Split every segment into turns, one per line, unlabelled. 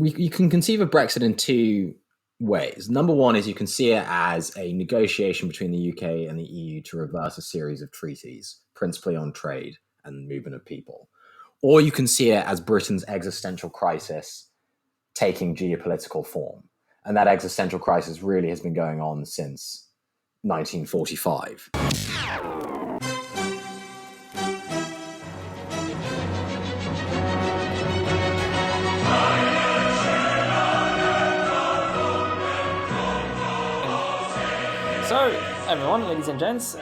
you can conceive of Brexit in two ways. Number one is you can see it as a negotiation between the UK and the EU to reverse a series of treaties, principally on trade and movement of people. Or you can see it as Britain's existential crisis taking geopolitical form. And that existential crisis really has been going on since 1945.
So, everyone, ladies and gents,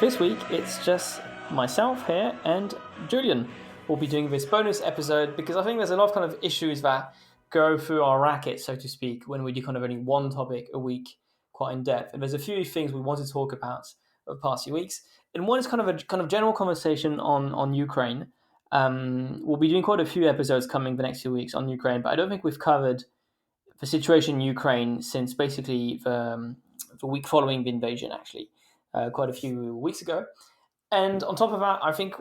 this week it's just myself here and Julian will be doing this bonus episode because I think there's a lot of kind of issues that go through our racket, so to speak, when we do kind of only one topic a week quite in depth. And there's a few things we want to talk about over the past few weeks. And one is kind of general conversation on Ukraine. We'll be doing quite a few episodes coming the next few weeks on Ukraine, but I don't think we've covered the situation in Ukraine since basically the week following the invasion, actually, quite a few weeks ago. And on top of that, I think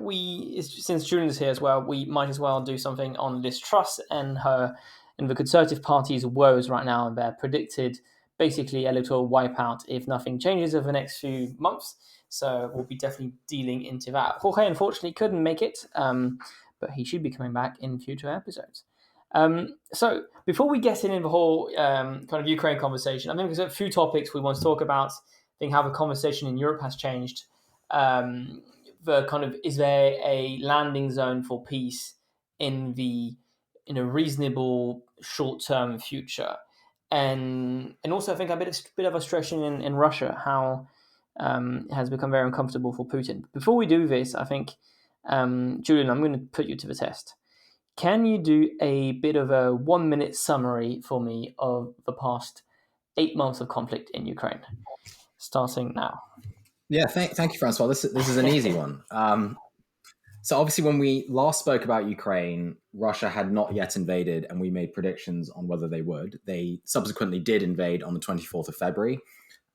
since Julian is here as well, we might as well do something on Liz Truss and the Conservative Party's woes right now and their predicted, basically, electoral wipeout if nothing changes over the next few months. So we'll be definitely dealing into that. Jorge, unfortunately, couldn't make it, but he should be coming back in future episodes. So before we get in the whole kind of Ukraine conversation, I think there's a few topics we want to talk about. I think how the conversation in Europe has changed. Is there a landing zone for peace in a reasonable short-term future? And also I think a bit of a frustration in Russia, how it has become very uncomfortable for Putin. Before we do this, I think, Julian, I'm going to put you to the test. Can you do a bit of a 1-minute summary for me of the past 8 months of conflict in Ukraine, starting now?
Yeah, thank you, Francois. This is an easy one. So obviously when we last spoke about Ukraine, Russia had not yet invaded and we made predictions on whether they would. They subsequently did invade on the 24th of February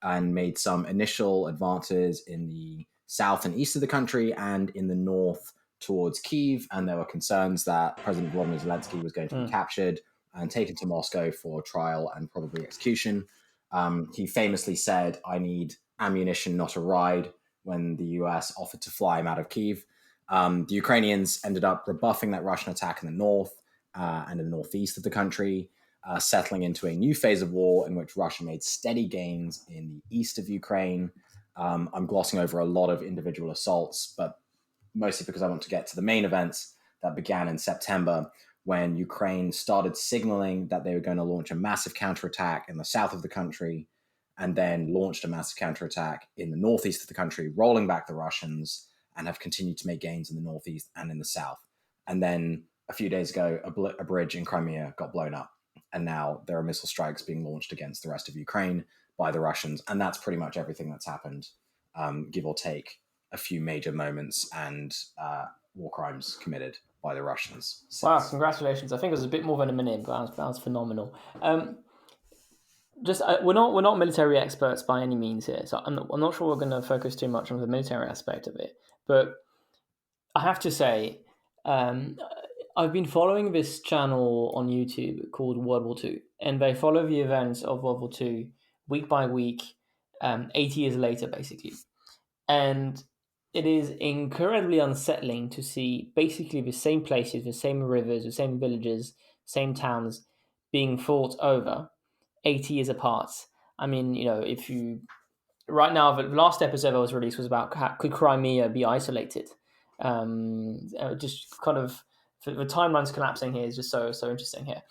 and made some initial advances in the south and east of the country and in the north towards Kyiv, and there were concerns that President Volodymyr Zelensky was going to be captured and taken to Moscow for trial and probably execution. He famously said, "I need ammunition, not a ride," when the US offered to fly him out of Kyiv. The Ukrainians ended up rebuffing that Russian attack in the north and in the northeast of the country, settling into a new phase of war in which Russia made steady gains in the east of Ukraine. I'm glossing over a lot of individual assaults, but mostly because I want to get to the main events that began in September when Ukraine started signaling that they were going to launch a massive counterattack in the south of the country and then launched a massive counterattack in the northeast of the country, rolling back the Russians, and have continued to make gains in the northeast and in the south. And then a few days ago, a bridge in Crimea got blown up. And now there are missile strikes being launched against the rest of Ukraine by the Russians. And that's pretty much everything that's happened, give or take a few major moments and war crimes committed by the Russians.
Wow, congratulations. I think it was a bit more than a minute, but that was phenomenal. We're not military experts by any means here, so I'm not sure we're going to focus too much on the military aspect of it. But I have to say, I've been following this channel on YouTube called World War II, and they follow the events of World War II week by week, 80 years later, basically. And it is incredibly unsettling to see basically the same places, the same rivers, the same villages, same towns being fought over 80 years apart. I mean, right now, the last episode that was released was about could Crimea be isolated? Just kind of the timeline's collapsing here is just so interesting here.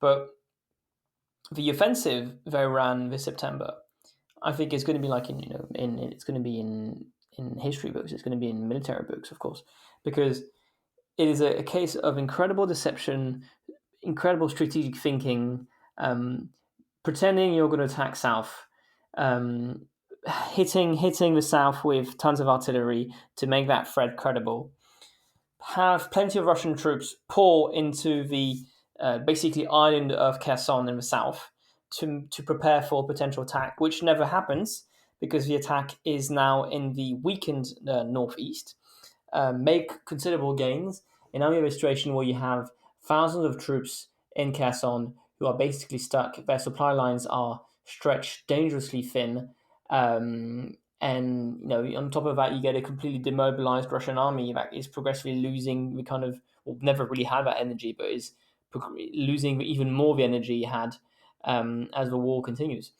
But the offensive they ran this September, I think is going to be like it's going to be in history books. It's going to be in military books, of course, because it is a case of incredible deception, incredible strategic thinking, pretending you're going to attack south, hitting the south with tons of artillery to make that threat credible, have plenty of Russian troops pour into the basically island of Kherson in the south to prepare for a potential attack, which never happens because the attack is now in the weakened northeast, make considerable gains. And now you have a situation where you have thousands of troops in Kherson who are basically stuck. Their supply lines are stretched dangerously thin. And on top of that, you get a completely demobilized Russian army that is progressively losing the kind of, well, never really had that energy, but is losing even more of the energy it had as the war continues.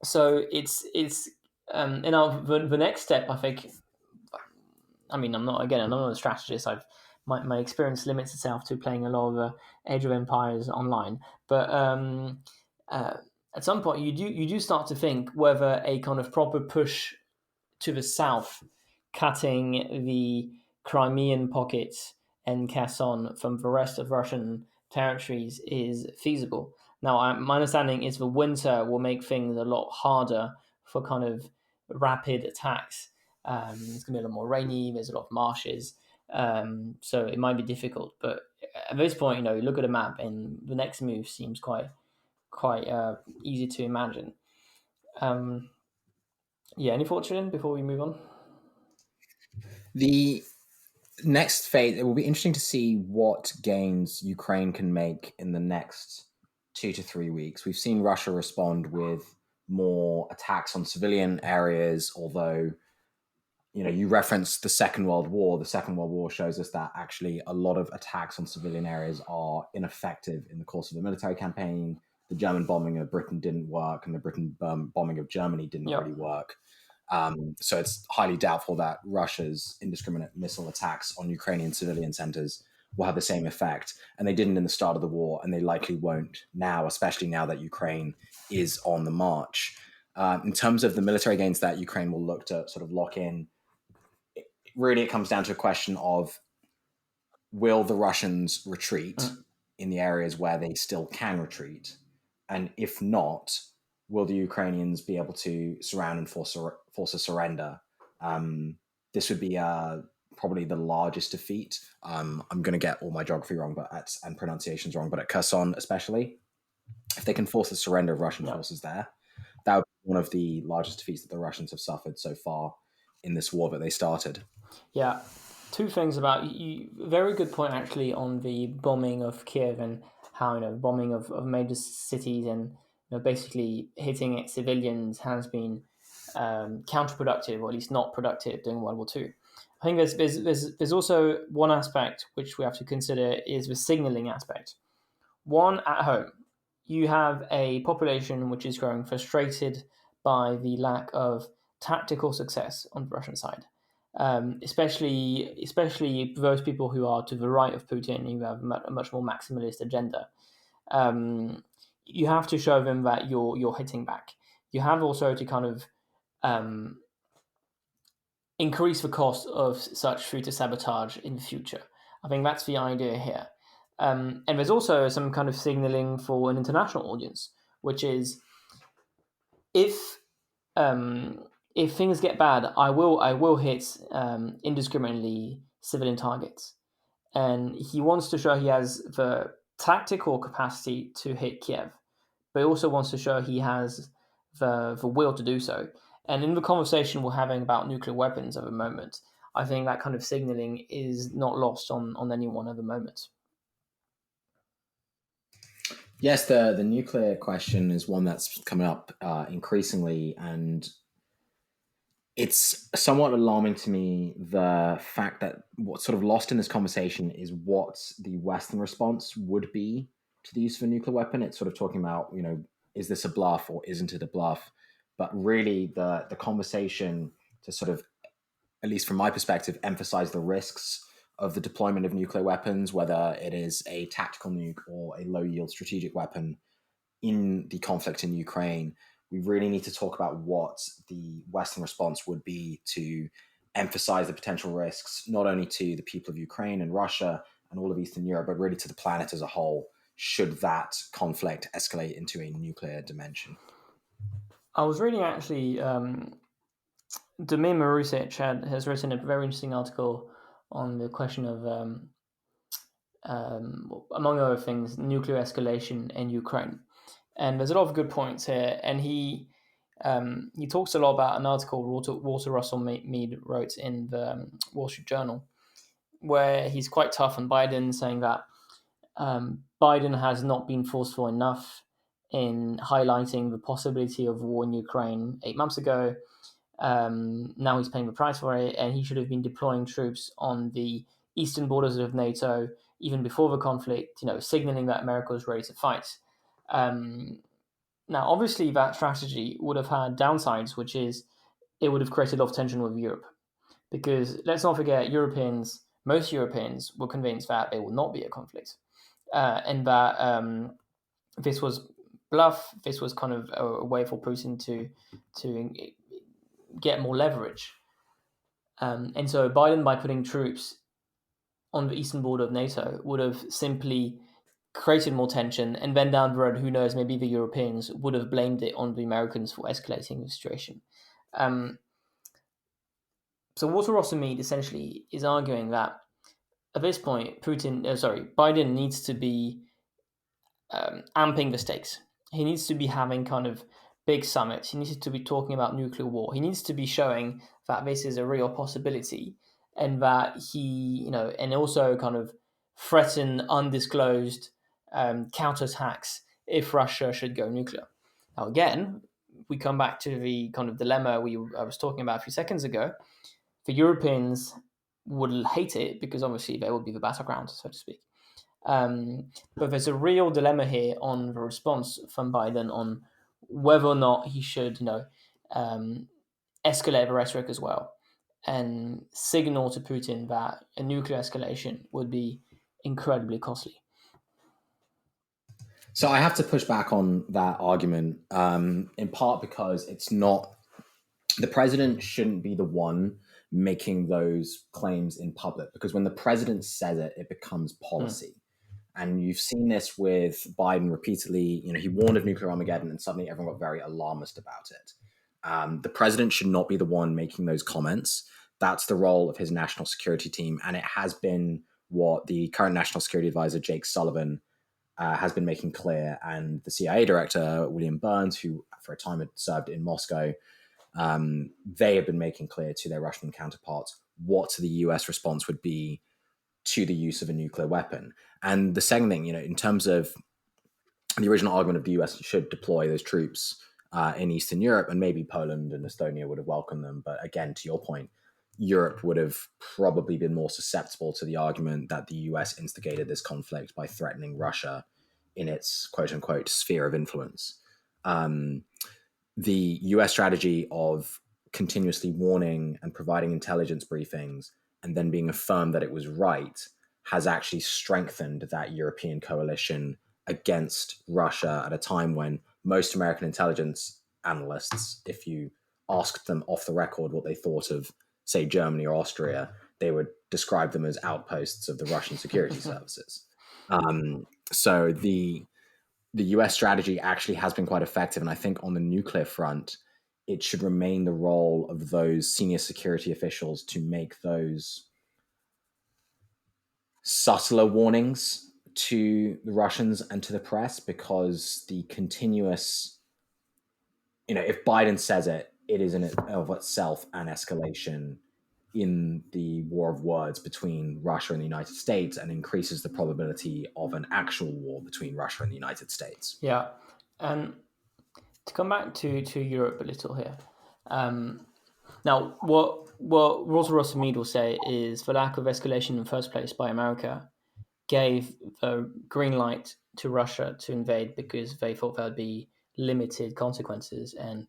So it's the next step, I think. I mean, I'm not a strategist. My experience limits itself to playing a lot of Age of Empires online, but at some point you do start to think whether a kind of proper push to the south, cutting the Crimean pockets and Kherson from the rest of Russian territories is feasible. Now, my understanding is the winter will make things a lot harder for kind of rapid attacks. It's going to be a lot more rainy. There's a lot of marshes, so it might be difficult. But at this point, you look at a map, and the next move seems quite easy to imagine. Yeah, any thoughts, Julian, before we move on?
The next phase, it will be interesting to see what gains Ukraine can make in the next 2 to 3 weeks. We've seen Russia respond with more attacks on civilian areas, although you referenced the Second World War. The Second World War shows us that actually a lot of attacks on civilian areas are ineffective in the course of a military campaign. The German bombing of Britain didn't work, and the Britain bombing of Germany didn't really work. So it's highly doubtful that Russia's indiscriminate missile attacks on Ukrainian civilian centers will have the same effect. And they didn't in the start of the war, and they likely won't now, especially now that Ukraine is on the march. In terms of the military gains that Ukraine will look to sort of lock in, really it comes down to a question of, will the Russians retreat in the areas where they still can retreat? And if not, will the Ukrainians be able to surround and force a surrender? This would be probably the largest defeat. I'm going to get all my geography wrong and pronunciations wrong, but at Kherson especially, if they can force the surrender of Russian forces there, that would be one of the largest defeats that the Russians have suffered so far in this war that they started.
Yeah, two things about you. Very good point actually on the bombing of Kiev and how bombing of major cities and basically hitting civilians has been counterproductive, or at least not productive during World War II. I think there's also one aspect which we have to consider is the signaling aspect. One, at home, you have a population which is growing frustrated by the lack of tactical success on the Russian side. Especially those people who are to the right of Putin, who have a much more maximalist agenda. You have to show them that you're hitting back. You have also to kind of increase the cost of such future sabotage in the future. I think that's the idea here. And there's also some kind of signaling for an international audience, which is if things get bad, I will hit indiscriminately civilian targets. And he wants to show he has the tactical capacity to hit Kiev, but he also wants to show he has the will to do so. And in the conversation we're having about nuclear weapons at the moment, I think that kind of signaling is not lost on anyone at the moment.
Yes, the nuclear question is one that's coming up increasingly, and it's somewhat alarming to me, the fact that what's sort of lost in this conversation is what the Western response would be to the use of a nuclear weapon. It's sort of talking about, is this a bluff or isn't it a bluff? But really the conversation to sort of, at least from my perspective, emphasize the risks of the deployment of nuclear weapons, whether it is a tactical nuke or a low-yield strategic weapon in the conflict in Ukraine. We really need to talk about what the Western response would be to emphasize the potential risks, not only to the people of Ukraine and Russia and all of Eastern Europe, but really to the planet as a whole, should that conflict escalate into a nuclear dimension.
I was reading actually, Damir Marusic has written a very interesting article on the question of, among other things, nuclear escalation in Ukraine. And there's a lot of good points here. And he talks a lot about an article Walter Russell Mead wrote in the Wall Street Journal, where he's quite tough on Biden, saying that Biden has not been forceful enough in highlighting the possibility of war in Ukraine 8 months ago. Now he's paying the price for it, and he should have been deploying troops on the eastern borders of NATO even before the conflict, signaling that America was ready to fight. Now, obviously, that strategy would have had downsides, which is it would have created a lot of tension with Europe. Because let's not forget, most Europeans were convinced that there would not be a conflict, and that this was bluff. This was kind of a way for Putin to get more leverage. And so Biden, by putting troops on the eastern border of NATO, would have simply created more tension, and then down the road, who knows, maybe the Europeans would have blamed it on the Americans for escalating the situation. So Walter Rossomede essentially is arguing that at this point, Biden needs to be amping the stakes. He needs to be having kind of big summits. He needs to be talking about nuclear war. He needs to be showing that this is a real possibility, and that and also kind of threaten undisclosed counterattacks if Russia should go nuclear. Now, again, we come back to the kind of dilemma I was talking about a few seconds ago. The Europeans would hate it because obviously they would be the battleground, so to speak. But there's a real dilemma here on the response from Biden on whether or not he should, escalate the rhetoric as well and signal to Putin that a nuclear escalation would be incredibly costly.
So I have to push back on that argument, in part because the president shouldn't be the one making those claims in public, because when the president says it, it becomes policy. And you've seen this with Biden repeatedly. He warned of nuclear Armageddon, and suddenly everyone got very alarmist about it. The president should not be the one making those comments. That's the role of his national security team, and it has been what the current national security advisor, Jake Sullivan, has been making clear, and the CIA director, William Burns, who for a time had served in Moscow, they have been making clear to their Russian counterparts what the US response would be to the use of a nuclear weapon. And the second thing, in terms of the original argument of the US should deploy those troops in Eastern Europe, and maybe Poland and Estonia would have welcomed them. But again, to your point, Europe would have probably been more susceptible to the argument that the US instigated this conflict by threatening Russia in its quote unquote sphere of influence. The US strategy of continuously warning and providing intelligence briefings and then being affirmed that it was right has actually strengthened that European coalition against Russia at a time when most American intelligence analysts, if you asked them off the record what they thought of, say, Germany or Austria, they would describe them as outposts of the Russian security services. So the US strategy actually has been quite effective. And I think on the nuclear front, it should remain the role of those senior security officials to make those subtler warnings to the Russians and to the press, because the continuous, if Biden says it, it is in of itself an escalation in the war of words between Russia and the United States, and increases the probability of an actual war between Russia and the United States.
Yeah. And to come back to Europe a little here. Now, what Walter Rossomede will say is the lack of escalation in the first place by America gave the green light to Russia to invade because they thought there would be limited consequences, and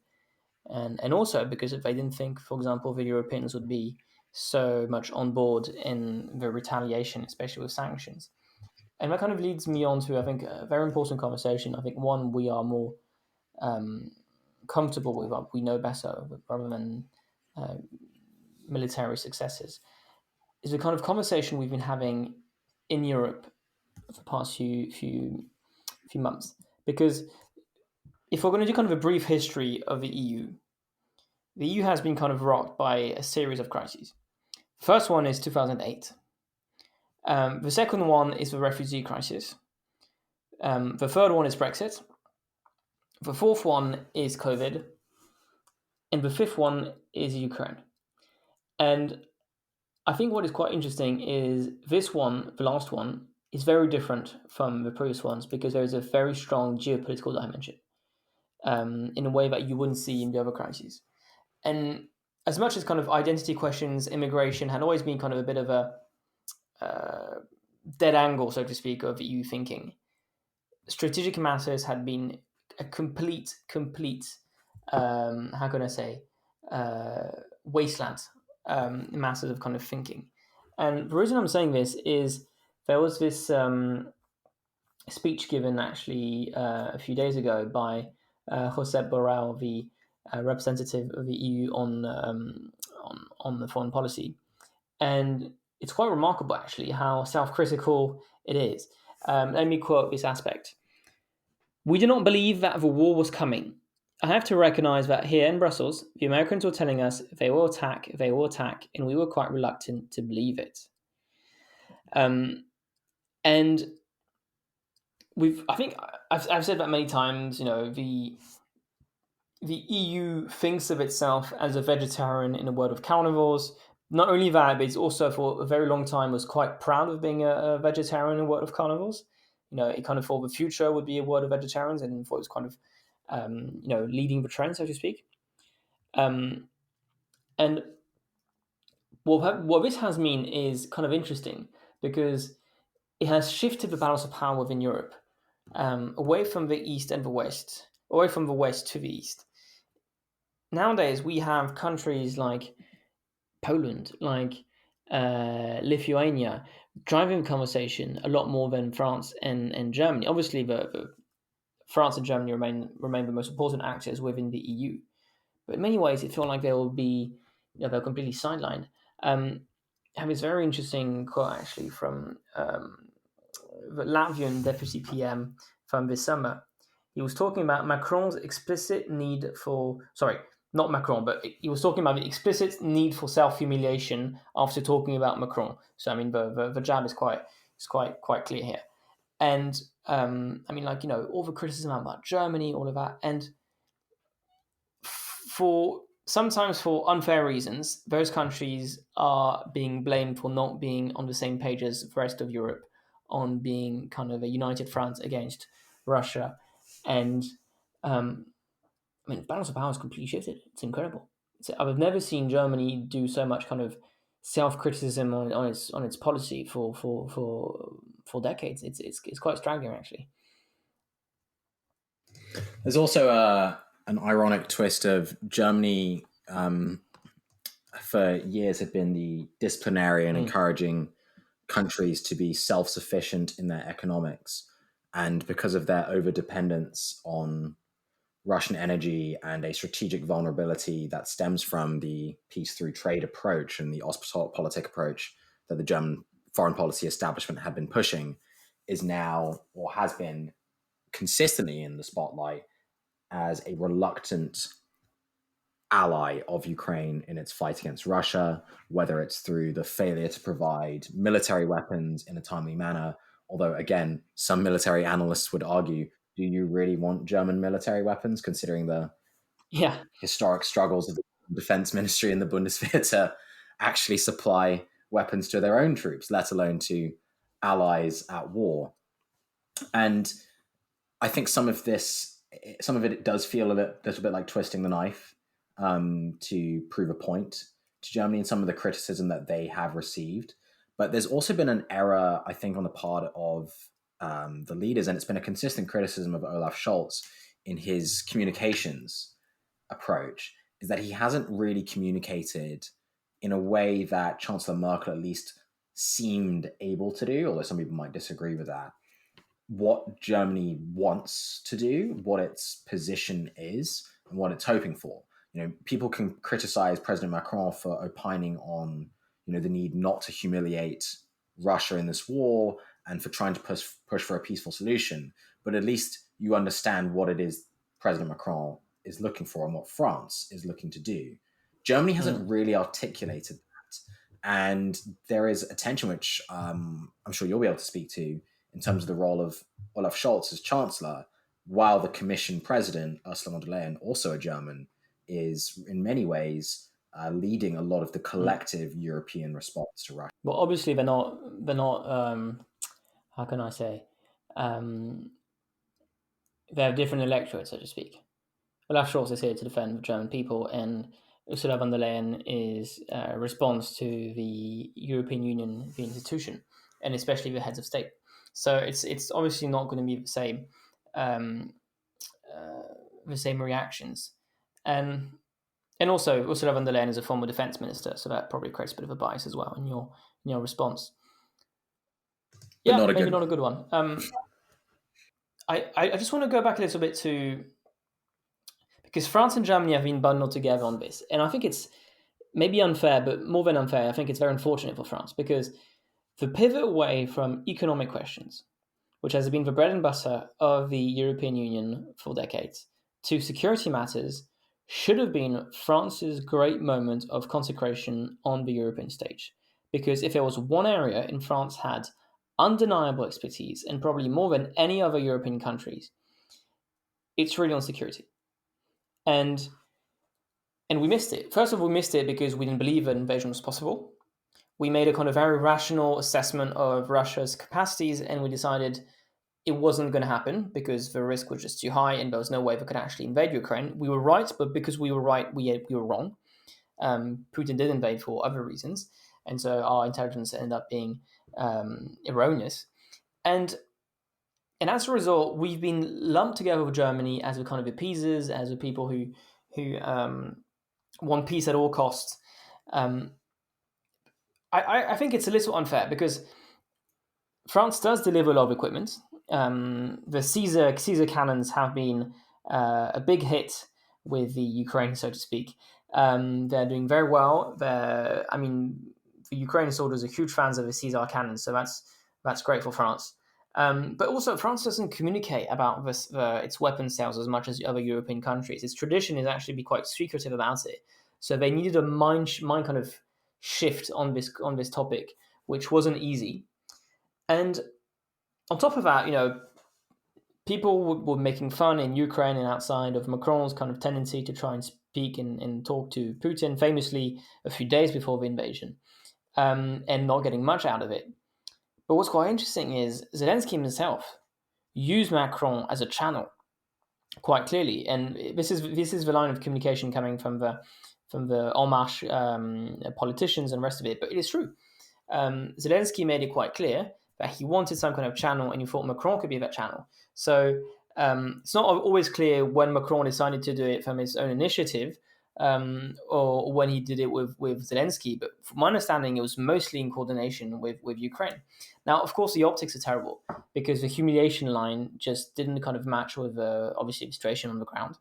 also because they didn't think, for example, the Europeans would be so much on board in the retaliation, especially with sanctions. And that kind of leads me on to, I think, a very important conversation. I think one we are more comfortable with, we know better rather than military successes, is the kind of conversation we've been having in Europe for the past few months. Because if we're going to do kind of a brief history of the EU has been kind of rocked by a series of crises. The first one is 2008. The second one is the refugee crisis. The third one is Brexit. The fourth one is COVID. And the fifth one is Ukraine. And I think what is quite interesting is this one, the last one, is very different from the previous ones because there is a very strong geopolitical dimension in a way that you wouldn't see in the other crises. And as much as kind of identity questions, immigration had always been kind of a bit of a dead angle, so to speak, of EU thinking, strategic matters had been a complete, how can I say, wasteland matters of kind of thinking. And the reason I'm saying this is there was this speech given actually a few days ago by Josep Borrell, the representative of the EU on the foreign policy, and it's quite remarkable actually how self-critical it is. Let me quote this aspect. "We do not believe that the war was coming. I have to recognize that here in Brussels, the Americans were telling us they will attack, and we were quite reluctant to believe it." And I think I've said that many times. The EU thinks of itself as a vegetarian in a world of carnivores. Not only that, but it's also for a very long time was quite proud of being a vegetarian in a world of carnivores. It kind of thought the future would be a world of vegetarians, and thought it was kind of leading the trend, so to speak. And what this has mean is kind of interesting because it has shifted the balance of power within Europe away from the east and the west, away from the west to the east. Nowadays, we have countries like Poland, like Lithuania, driving the conversation a lot more than France and Germany. Obviously, the France and Germany remain the most important actors within the EU. But in many ways, it feels like they will be, they're completely sidelined. I have this very interesting quote actually from the Latvian deputy PM from this summer. He was talking about Macron's explicit need for, sorry, not Macron, but he was talking about the explicit need for self-humiliation after talking about Macron. So I mean, the jab is quite clear here. And I mean, all the criticism about Germany, all of that, and sometimes for unfair reasons, those countries are being blamed for not being on the same page as the rest of Europe, on being kind of a united front against Russia. And I mean, balance of power is completely shifted. It's incredible. I've never seen Germany do so much kind of self-criticism on its policy for decades. It's quite staggering, actually.
There's also an ironic twist of Germany. For years, had been the disciplinarian, encouraging countries to be self-sufficient in their economics, and because of their overdependence on Russian energy and a strategic vulnerability that stems from the peace through trade approach and the Ostpolitik approach that the German foreign policy establishment had been pushing, is now, or has been consistently in the spotlight as a reluctant ally of Ukraine in its fight against Russia, whether it's through the failure to provide military weapons in a timely manner. Although, again, some military analysts would argue, do you really want German military weapons, considering the historic struggles of the defense ministry and the Bundeswehr to actually supply weapons to their own troops, let alone to allies at war? And I think some of it does feel a little bit like twisting the knife to prove a point to Germany and some of the criticism that they have received. But there's also been an error, I think, on the part of the leaders, and it's been a consistent criticism of Olaf Scholz in his communications approach, is that he hasn't really communicated in a way that Chancellor Merkel at least seemed able to do, although some people might disagree with that, what Germany wants to do, what its position is, and what it's hoping for. People can criticize President Macron for opining on, the need not to humiliate Russia in this war and for trying to push for a peaceful solution. But at least you understand what it is President Macron is looking for and what France is looking to do. Germany hasn't really articulated that. And there is a tension, which I'm sure you'll be able to speak to, in terms of the role of Olaf Scholz as Chancellor, while the Commission President, Ursula von der Leyen, also a German, is in many ways leading a lot of the collective European response to Russia.
Well, obviously they're not how can I say, they have different electorates, so to speak. Olaf Scholz is here to defend the German people, and Ursula von der Leyen is a response to the European Union, the institution, and especially the heads of state. So it's obviously not going to be um, the same reactions, and also Ursula von der Leyen is a former defense minister, so that probably creates a bit of a bias as well in your response.
But
Yeah, maybe not a good one. I just want to go back a little bit to, because France and Germany have been bundled together on this, and I think it's maybe unfair, but more than unfair, I think it's very unfortunate for France, because the pivot away from economic questions, which has been the bread and butter of the European Union for decades, to security matters, should have been France's great moment of consecration on the European stage. Because if there was one area in France had undeniable expertise, and probably more than any other European countries, it's really on security. And we missed it. First of all, we missed it because we didn't believe an invasion was possible. We made a kind of very rational assessment of Russia's capacities, and we decided it wasn't going to happen because the risk was just too high and there was no way they could actually invade Ukraine. We were right, but because we were right, we were wrong. Putin did invade for other reasons, and so our intelligence ended up being erroneous. And as a result, we've been lumped together with Germany as the kind of appeasers, as the people who want peace at all costs. I think it's a little unfair because France does deliver a lot of equipment. The Caesar cannons have been a big hit with the Ukraine, so to speak. They're doing very well. The Ukrainian soldiers are huge fans of the Caesar cannons, so that's great for France. But also, France doesn't communicate about its weapons sales as much as other European countries. Its tradition is actually be quite secretive about it. So they needed a mind kind of shift on this topic, which wasn't easy. And on top of that, people were making fun in Ukraine and outside of Macron's kind of tendency to try and speak and talk to Putin, famously a few days before the invasion, and not getting much out of it. But what's quite interesting is Zelensky himself used Macron as a channel quite clearly, and this is the line of communication coming from the En Marche politicians and the rest of it. But it is true. Zelensky made it quite clear that he wanted some kind of channel, and he thought Macron could be that channel. So it's not always clear when Macron decided to do it from his own initiative, or when he did it with Zelensky. But from my understanding, it was mostly in coordination with Ukraine. Now, of course, the optics are terrible because the humiliation line just didn't kind of match with obviously the situation on the ground,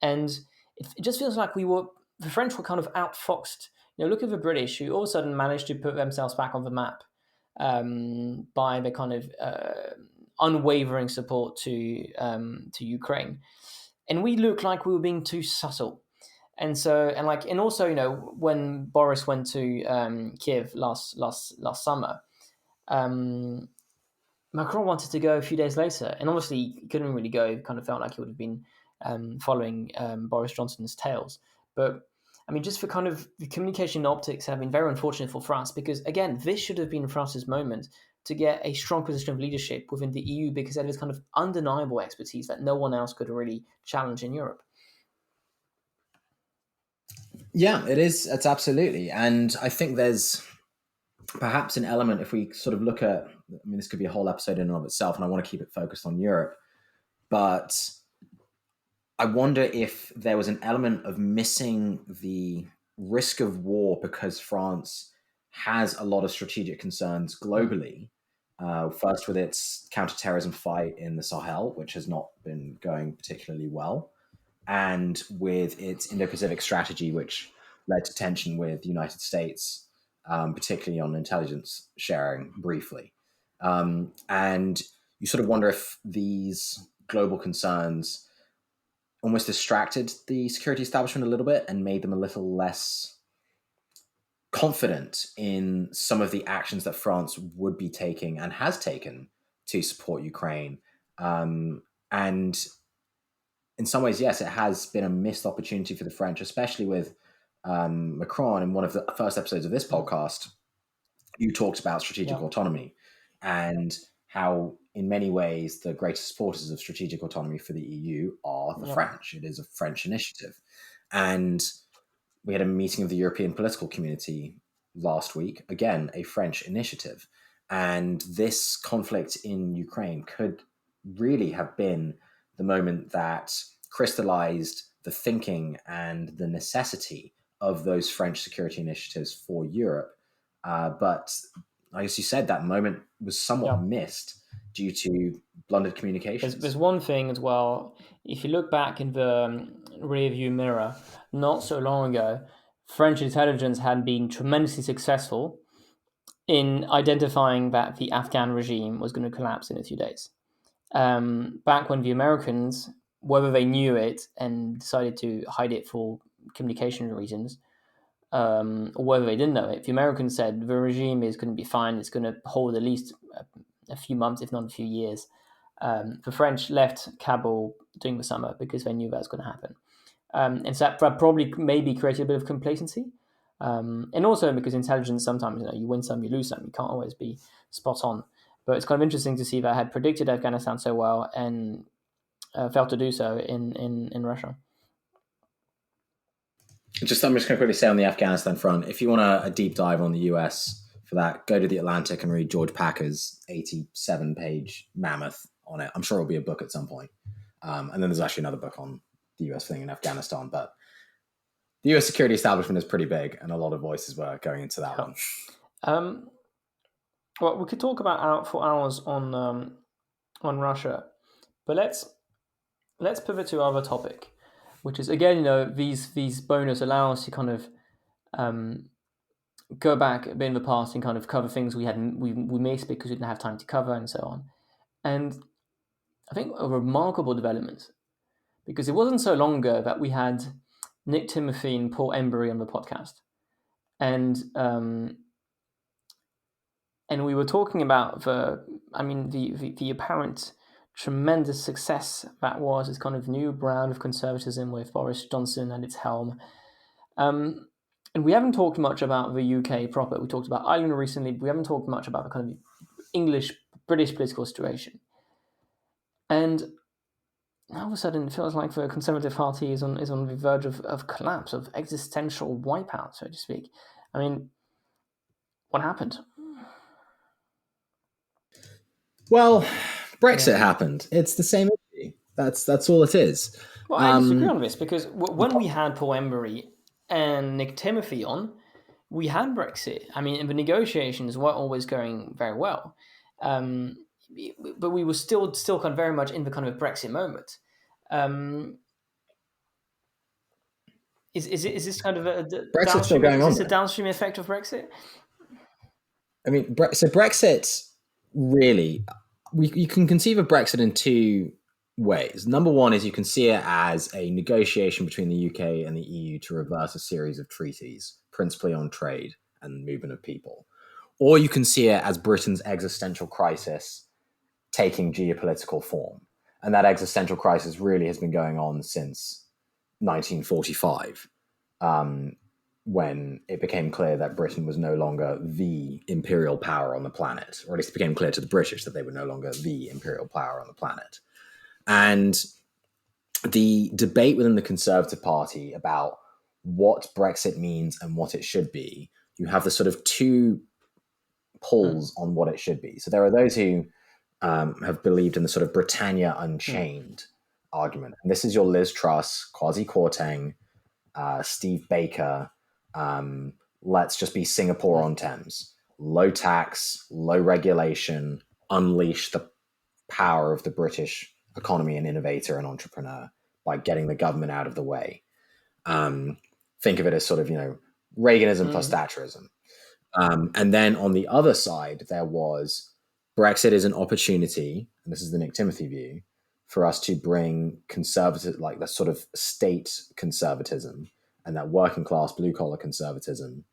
and it just feels like the French were kind of outfoxed. Look at the British, who all of a sudden managed to put themselves back on the map by the kind of unwavering support to Ukraine, and we look like we were being too subtle. And also, when Boris went to Kiev last summer, Macron wanted to go a few days later, and obviously he couldn't really go. It kind of felt like he would have been following Boris Johnson's tails. But I mean, just for kind of the communication optics have been very unfortunate for France because, again, this should have been France's moment to get a strong position of leadership within the EU because it is kind of undeniable expertise that no one else could really challenge in Europe.
Yeah, it is. It's absolutely. And I think there's perhaps an element, if we sort of look at, this could be a whole episode in and of itself, and I want to keep it focused on Europe, but I wonder if there was an element of missing the risk of war because France has a lot of strategic concerns globally. First, with its counterterrorism fight in the Sahel, which has not been going particularly well, and with its Indo-Pacific strategy, which led to tension with the United States, particularly on intelligence sharing briefly. And you sort of wonder if these global concerns almost distracted the security establishment a little bit and made them a little less confident in some of the actions that France would be taking and has taken to support Ukraine. And in some ways, yes, it has been a missed opportunity for the French, especially with Macron. In one of the first episodes of this podcast, you talked about strategic autonomy and how, in many ways, the greatest supporters of strategic autonomy for the EU are the French. It is a French initiative. And we had a meeting of the European political community last week, again, a French initiative. And this conflict in Ukraine could really have been the moment that crystallized the thinking and the necessity of those French security initiatives for Europe. But as you said, that moment was somewhat missed due to blundered communications.
There's one thing as well. If you look back in the rearview mirror, not so long ago, French intelligence had been tremendously successful in identifying that the Afghan regime was going to collapse in a few days. Back when the Americans, whether they knew it and decided to hide it for communication reasons, or whether they didn't know it, the Americans said the regime is going to be fine. It's going to hold at least a few months, if not a few years. The French left Kabul during the summer because they knew that was going to happen. And so that probably maybe created a bit of complacency. And also because intelligence, sometimes you win some, you lose some. You can't always be spot on. But it's kind of interesting to see that I had predicted Afghanistan so well and failed to do so in Russia.
I'm just going to quickly say on the Afghanistan front, if you want a deep dive on the US for that, go to The Atlantic and read George Packer's 87-page mammoth on it. I'm sure it'll be a book at some point. And then there's actually another book on the US thing in Afghanistan. But the US security establishment is pretty big, and a lot of voices were going into that one.
Well, we could talk about for hours on Russia, but let's pivot to our other topic, which is again, these bonus allow us to kind of go back a bit in the past and kind of cover things we missed because we didn't have time to cover and so on. And I think a remarkable development, because it wasn't so long ago that we had Nick Timothy and Paul Embry on the podcast, and we were talking about the apparent tremendous success that was this kind of new brand of conservatism with Boris Johnson at its helm. And we haven't talked much about the UK proper. We talked about Ireland recently, but we haven't talked much about the kind of British political situation. And all of a sudden, it feels like the Conservative Party is on the verge of collapse, of existential wipeout, so to speak. I mean, what happened?
Well, Brexit happened. It's the same issue. That's all it is.
Well, I disagree on this, because when we had Paul Embry and Nick Timothy on, we had Brexit. I mean, the negotiations weren't always going very well. But we were still kind of very much in the kind of Brexit moment. Is this kind of a
Brexit's still going on?
Is this a downstream effect of Brexit?
I mean, so Brexit really, you can conceive of Brexit in two ways. Number one is you can see it as a negotiation between the UK and the EU to reverse a series of treaties, principally on trade and movement of people. Or you can see it as Britain's existential crisis taking geopolitical form. And that existential crisis really has been going on since 1945, when it became clear that Britain was no longer the imperial power on the planet, or at least it became clear to the British that they were no longer the imperial power on the planet. And the debate within the Conservative Party about what Brexit means and what it should be, you have the sort of two pulls on what it should be. So there are those who have believed in the sort of Britannia Unchained argument. And this is your Liz Truss, Kwasi Kwarteng, Steve Baker. Let's just be Singapore on Thames. Low tax, low regulation, unleash the power of the British economy and innovator and entrepreneur by getting the government out of the way. Think of it as sort of, Reaganism plus Thatcherism. And then on the other side, there was Brexit is an opportunity, and this is the Nick Timothy view, for us to bring conservative, like the sort of state conservatism and that working class blue collar conservatism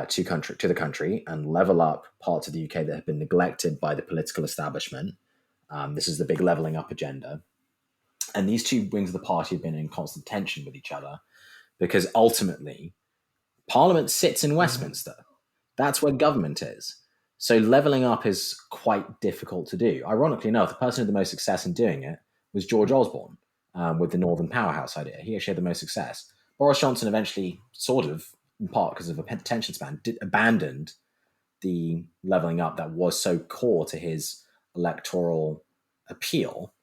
to the country and level up parts of the UK that have been neglected by the political establishment. This is the big leveling up agenda. And these two wings of the party have been in constant tension with each other because ultimately Parliament sits in Westminster. That's where government is. So leveling up is quite difficult to do. Ironically enough, the person who had the most success in doing it was George Osborne with the Northern Powerhouse idea. He actually had the most success. Boris Johnson eventually, sort of, in part because of a attention span, abandoned the leveling up that was so core to his electoral appeal.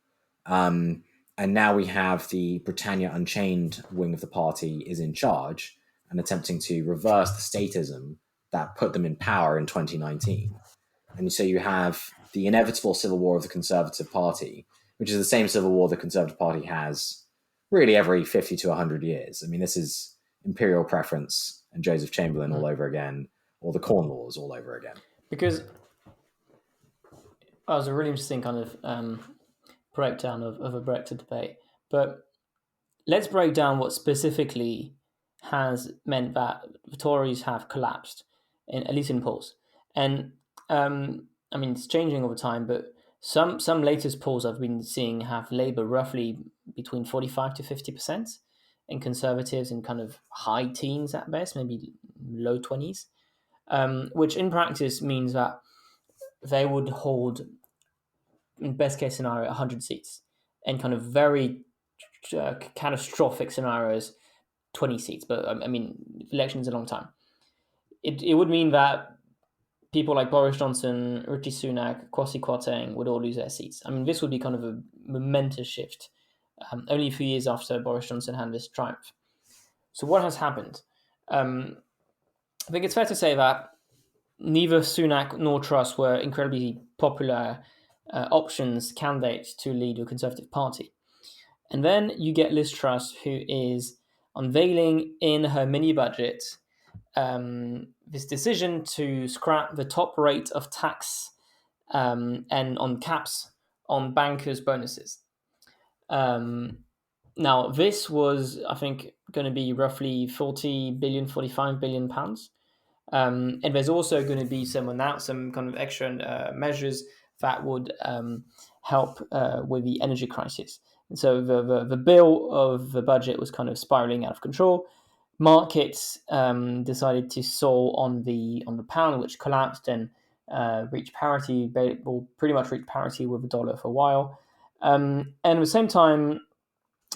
And now we have the Britannia Unchained wing of the party is in charge and attempting to reverse the statism that put them in power in 2019. And so you have the inevitable civil war of the Conservative Party, which is the same civil war the Conservative Party has really every 50 to 100 years. I mean, this is imperial preference and Joseph Chamberlain all over again, or the Corn Laws all over again.
Because that was a really interesting kind of breakdown of a Brexit debate. But let's break down what specifically has meant that the Tories have collapsed, at least in polls. And I mean, it's changing over time, but some latest polls I've been seeing have Labour roughly between 45 to 50%, and Conservatives in kind of high teens at best, maybe low 20s, which in practice means that they would hold, in best case scenario, 100 seats, and kind of very catastrophic scenarios, 20 seats. But I mean, election is a long time. It would mean that people like Boris Johnson, Rishi Sunak, Kwasi Kwarteng would all lose their seats. I mean, this would be kind of a momentous shift, only a few years after Boris Johnson had this triumph. So what has happened? I think it's fair to say that neither Sunak nor Truss were incredibly popular candidates to lead a Conservative Party. And then you get Liz Truss, who is unveiling in her mini budget this decision to scrap the top rate of tax and on caps on bankers' bonuses. Now, this was, I think, going to be roughly 45 billion pounds. And there's also going to be some kind of extra measures that would help with the energy crisis. And so the bill of the budget was kind of spiraling out of control. Markets decided to soar on the pound, which collapsed and reached parity. Will pretty much reach parity with the dollar for a while. And at the same time,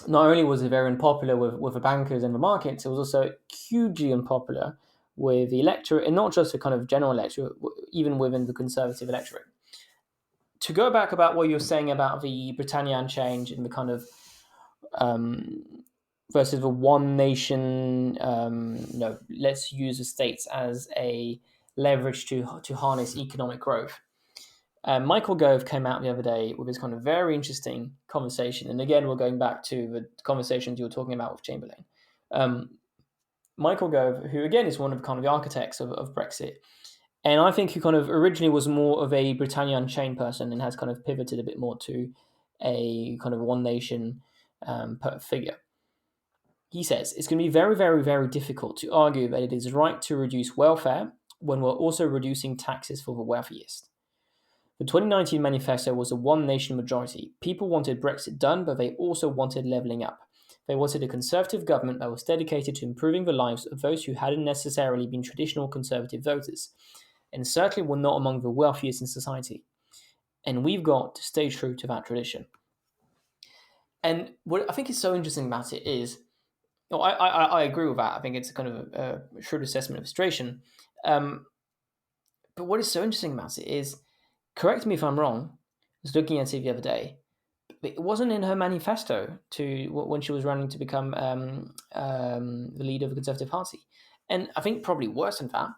not only was it very unpopular with the bankers and the markets, it was also hugely unpopular with the electorate, and not just the kind of general electorate, even within the Conservative electorate. To go back about what you're saying about the Britannia Unchained and the kind of versus the one nation, let's use the states as a leverage to harness economic growth. Michael Gove came out the other day with this kind of very interesting conversation. And again, we're going back to the conversations you were talking about with Chamberlain. Michael Gove, who again is one of kind of the architects of Brexit, and I think who kind of originally was more of a Britannia Unchained person and has kind of pivoted a bit more to a kind of one nation figure. He says it's going to be very, very, very difficult to argue that it is right to reduce welfare when we're also reducing taxes for the wealthiest. The 2019 manifesto was a one-nation majority. People wanted Brexit done, but they also wanted levelling up. They wanted a Conservative government that was dedicated to improving the lives of those who hadn't necessarily been traditional Conservative voters, and certainly were not among the wealthiest in society. And we've got to stay true to that tradition. And what I think is so interesting about it is, I agree with that. I think it's kind of a shrewd assessment of the situation. But what is so interesting about it is, correct me if I'm wrong, I was looking at it the other day, it wasn't in her manifesto when she was running to become the leader of the Conservative Party. And I think probably worse than that,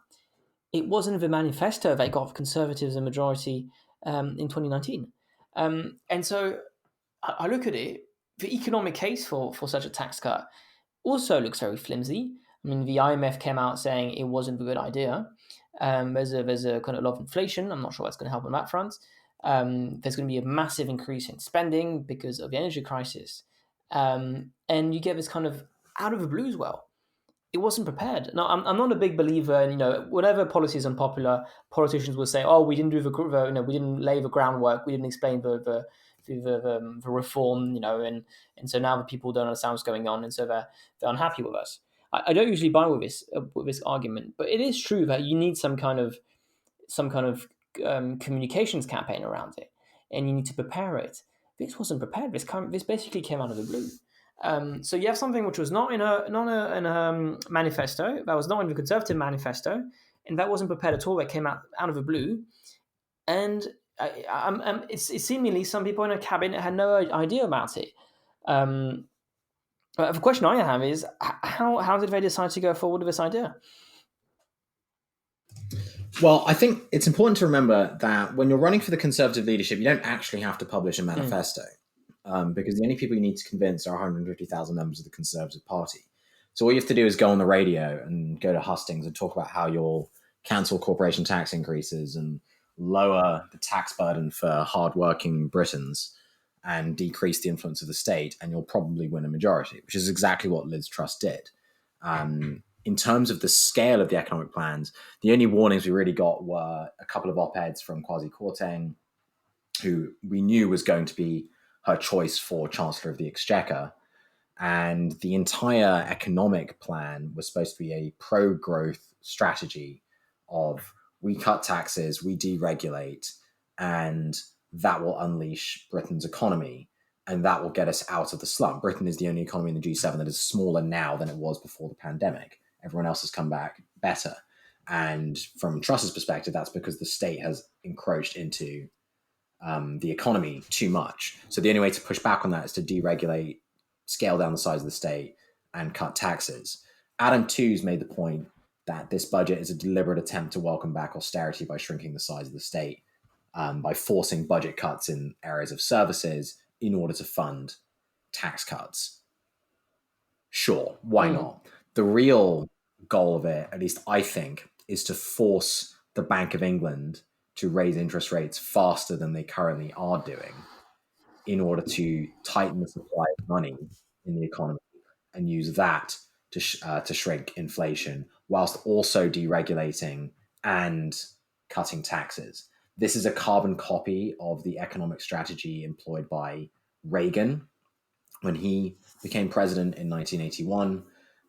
it wasn't the manifesto that got Conservatives a majority in 2019. And so I look at it, the economic case for such a tax cut also looks very flimsy. I mean, the IMF came out saying it wasn't a good idea. There's a kind of lot of inflation. I'm not sure that's going to help on that front. There's going to be a massive increase in spending because of the energy crisis. And you get this kind of out of the blue as well. It wasn't prepared. Now, I'm not a big believer in, whatever policy is unpopular, politicians will say, oh, we didn't do we didn't lay the groundwork, we didn't explain the reform, and so now the people don't understand what's going on, and so they're unhappy with us. I don't usually buy with this argument, but it is true that you need some kind of some kind of communications campaign around it, and you need to prepare it. This wasn't prepared. This basically came out of the blue. So you have something which was not in a manifesto, that was not in the Conservative manifesto, and that wasn't prepared at all. That came out of the blue, and it's seemingly some people in a cabinet had no idea about it. But the question I have is, how did they decide to go forward with this idea?
Well, I think it's important to remember that when you're running for the Conservative leadership, you don't actually have to publish a manifesto, because the only people you need to convince are 150,000 members of the Conservative Party. So all you have to do is go on the radio and go to hustings and talk about how you'll cancel corporation tax increases and lower the tax burden for hardworking Britons and decrease the influence of the state, and you'll probably win a majority, which is exactly what Liz Truss did. In terms of the scale of the economic plans, the only warnings we really got were a couple of op-eds from Kwasi Kwarteng, who we knew was going to be her choice for Chancellor of the Exchequer. And the entire economic plan was supposed to be a pro-growth strategy of we cut taxes, we deregulate, and that will unleash Britain's economy, and that will get us out of the slump. Britain is the only economy in the G7 that is smaller now than it was before the pandemic. Everyone else has come back better. And from Truss's perspective, that's because the state has encroached into the economy too much. So the only way to push back on that is to deregulate, scale down the size of the state, and cut taxes. Adam Tooze made the point that this budget is a deliberate attempt to welcome back austerity by shrinking the size of the state, by forcing budget cuts in areas of services in order to fund tax cuts. Sure, why not? The real goal of it, at least I think, is to force the Bank of England to raise interest rates faster than they currently are doing in order to tighten the supply of money in the economy and use that to shrink inflation whilst also deregulating and cutting taxes. This is a carbon copy of the economic strategy employed by Reagan when he became president in 1981.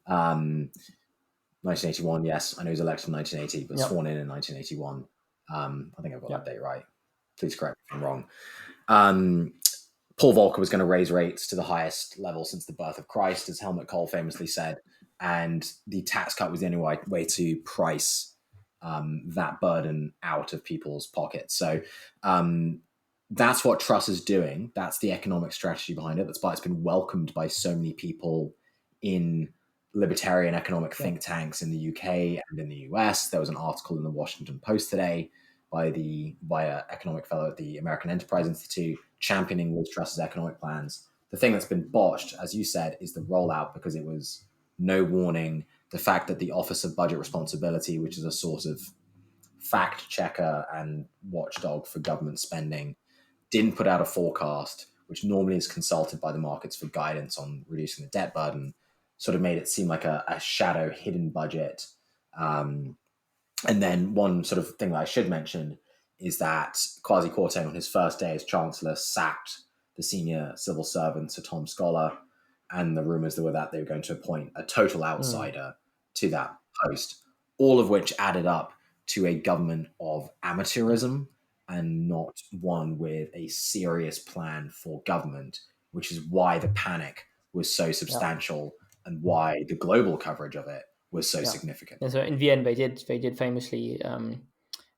1981, yes, I know he was elected in 1980, but sworn in 1981. I think I've got that date right. Please correct me if I'm wrong. Paul Volcker was going to raise rates to the highest level since the birth of Christ, as Helmut Kohl famously said, and the tax cut was the only way to price that burden out of people's pockets. So that's what Truss is doing. That's the economic strategy behind it. That's why it's been welcomed by so many people in libertarian economic think tanks in the UK and in the US. There was an article in the Washington Post today by an economic fellow at the American Enterprise Institute championing Liz Truss's economic plans. The thing that's been botched, as you said, is the rollout, because it was no warning. The fact that the Office of Budget Responsibility, which is a sort of fact checker and watchdog for government spending, didn't put out a forecast, which normally is consulted by the markets for guidance on reducing the debt burden, sort of made it seem like a shadow hidden budget. And then one sort of thing that I should mention is that Kwasi Kwarteng, on his first day as Chancellor, sacked the senior civil servant, Sir Tom Scholar, and the rumours that were that they were going to appoint a total outsider to that post, all of which added up to a government of amateurism and not one with a serious plan for government, which is why the panic was so substantial and why the global coverage of it was so significant.
And so in the end, they did famously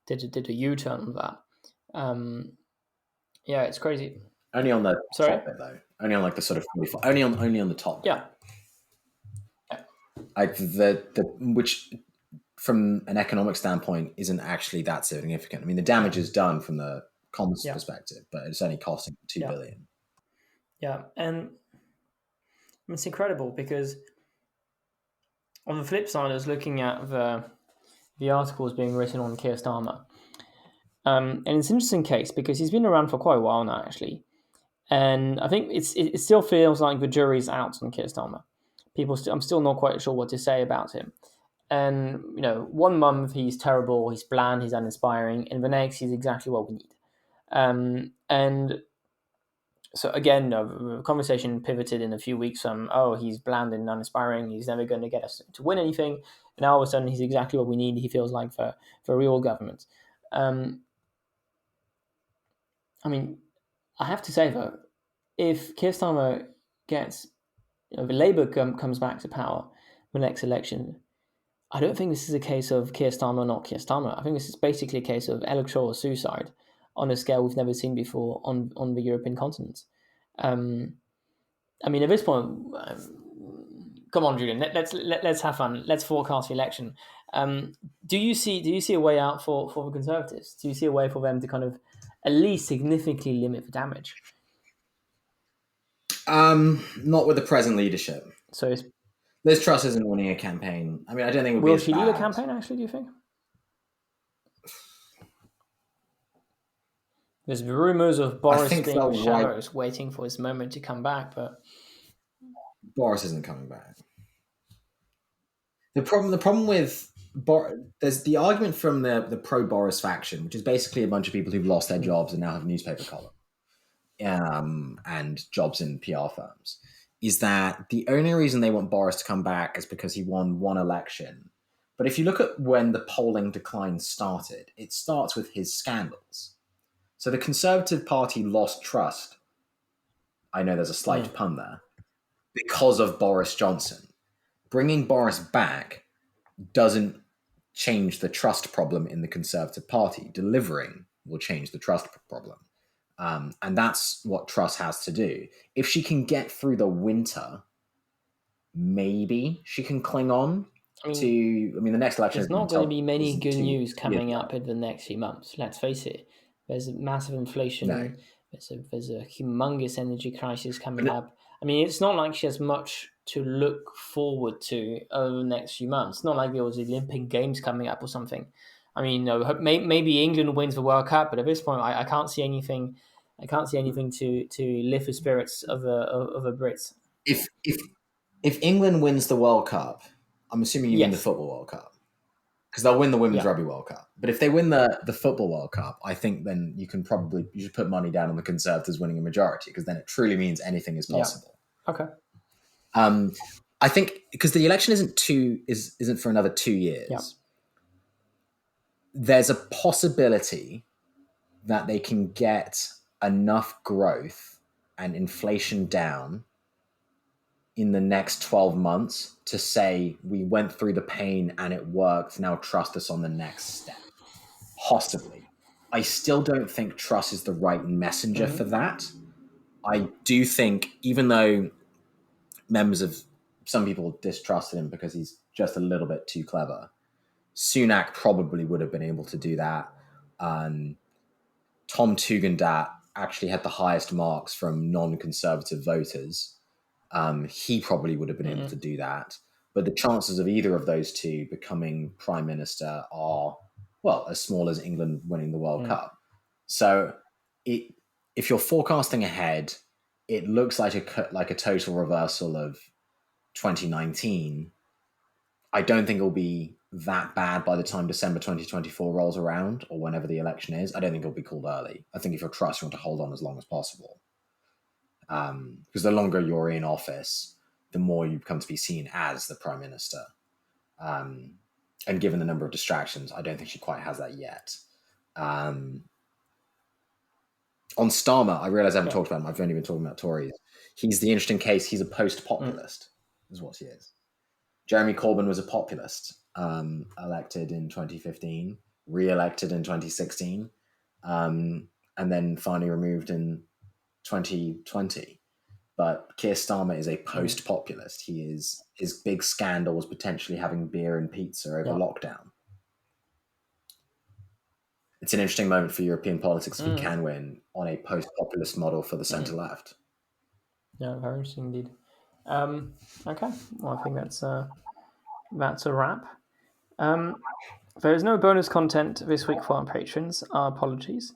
did a U-turn on that. It's crazy.
Only on the top bit, though. Only on like the sort of 45, only on the top.
Yeah.
Like which from an economic standpoint isn't actually that significant. I mean, the damage is done from the Commons perspective, but it's only costing $2 billion.
Yeah, and it's incredible because on the flip side, I was looking at the articles being written on Keir Starmer. And it's an interesting case because he's been around for quite a while now, actually. And I think it still feels like the jury's out on Keir Starmer. I'm still not quite sure what to say about him. And, 1 month he's terrible, he's bland, he's uninspiring, and the next he's exactly what we need. And so again, the conversation pivoted in a few weeks from, he's bland and uninspiring, he's never going to get us to win anything. And now all of a sudden he's exactly what we need, he feels like, for real government. I mean, I have to say though, if Keir Starmer gets, if Labour comes back to power in the next election, I don't think this is a case of Keir Starmer or not Keir Starmer. I think this is basically a case of electoral suicide on a scale we've never seen before on the European continent. I mean, at this point, come on, Julian, let's have fun. Let's forecast the election. Do you see a way out for the Conservatives? Do you see a way for them to kind of at least significantly limit the damage?
Not with the present leadership.
So
Liz Truss isn't winning a campaign. I mean, I don't think it would
will
be as
she
bad.
lead a campaign, actually, do you think? There's rumours of Boris being in the shadows, waiting for his moment to come back, but
Boris isn't coming back. The problem with there's the argument from the pro Boris faction, which is basically a bunch of people who've lost their jobs and now have newspaper column, and jobs in PR firms, is that the only reason they want Boris to come back is because he won one election. But if you look at when the polling decline started, it starts with his scandals. So the Conservative Party lost trust. I know there's a slight pun there, because of Boris Johnson. Bringing Boris back doesn't change the trust problem in the Conservative Party. Delivering will change the trust problem. And that's what Truss has to do. If she can get through the winter, maybe she can cling on to. I mean, the next election.
There's not going to be many good news coming up in the next few months. Let's face it. There's a massive inflation. No. There's a humongous energy crisis coming up. I mean, it's not like she has much to look forward to over the next few months. It's not like there was Olympic Games coming up or something. I mean, no, maybe England wins the World Cup, but at this point, I can't see anything. I can't see anything to lift the spirits of the Brits.
If England wins the World Cup, I'm assuming you mean the Football World Cup, because they'll win the Women's Rugby World Cup. But if they win the Football World Cup, I think then you should put money down on the Conservatives winning a majority, because then it truly means anything is possible.
Yeah. Okay.
I think because the election isn't for another 2 years.
Yeah.
There's a possibility that they can get enough growth and inflation down in the next 12 months to say we went through the pain and it worked, now trust us on the next step. Possibly. I still don't think Truss is the right messenger for that. I do think, even though some people distrusted him because he's just a little bit too clever, Sunak probably would have been able to do that. Tom Tugendhat actually had the highest marks from non-conservative voters. He probably would have been able to do that. But the chances of either of those two becoming prime minister are, well, as small as England winning the World Cup. So if you're forecasting ahead, it looks like a total reversal of 2019. I don't think it'll be that bad by the time December 2024 rolls around, or whenever the election is. I don't think it'll be called early. I think if you're Truss, you want to hold on as long as possible. Because the longer you're in office, the more you come to be seen as the prime minister. And given the number of distractions, I don't think she quite has that yet. On Starmer, I realize I haven't talked about him. I've only been talking about Tories. He's the interesting case. He's a post-populist, is what he is. Jeremy Corbyn was a populist, elected in 2015, re-elected in 2016, and then finally removed in 2020. But Keir Starmer is a post-populist. His big scandal was potentially having beer and pizza over lockdown. It's an interesting moment for European politics if we can win on a post-populist model for the centre-left.
Yeah, very interesting indeed. Okay, well, I think that's a wrap. There is no bonus content this week for our patrons. Our apologies.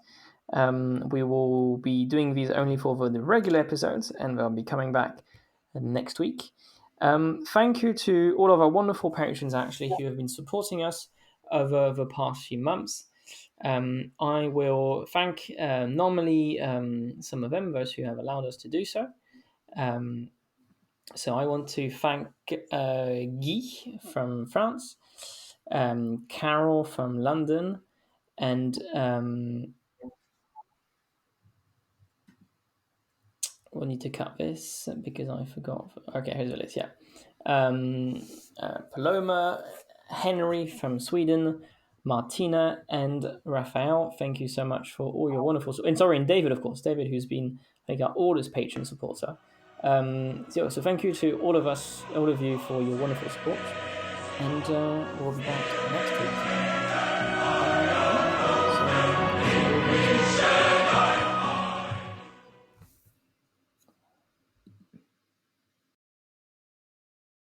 We will be doing these only for the regular episodes, and they'll be coming back next week. Thank you to all of our wonderful patrons, actually, who have been supporting us over the past few months. I will thank normally some of them, those who have allowed us to do so. So I want to thank Guy from France, Carol from London, And we'll need to cut this because I forgot. Okay, here's the list. Yeah, Paloma, Henry from Sweden, Martina, and Raphael. Thank you so much for all your wonderful and David, of course, David, who's been like our oldest patron supporter. So thank you to all of you for your wonderful support, and we'll be back next week.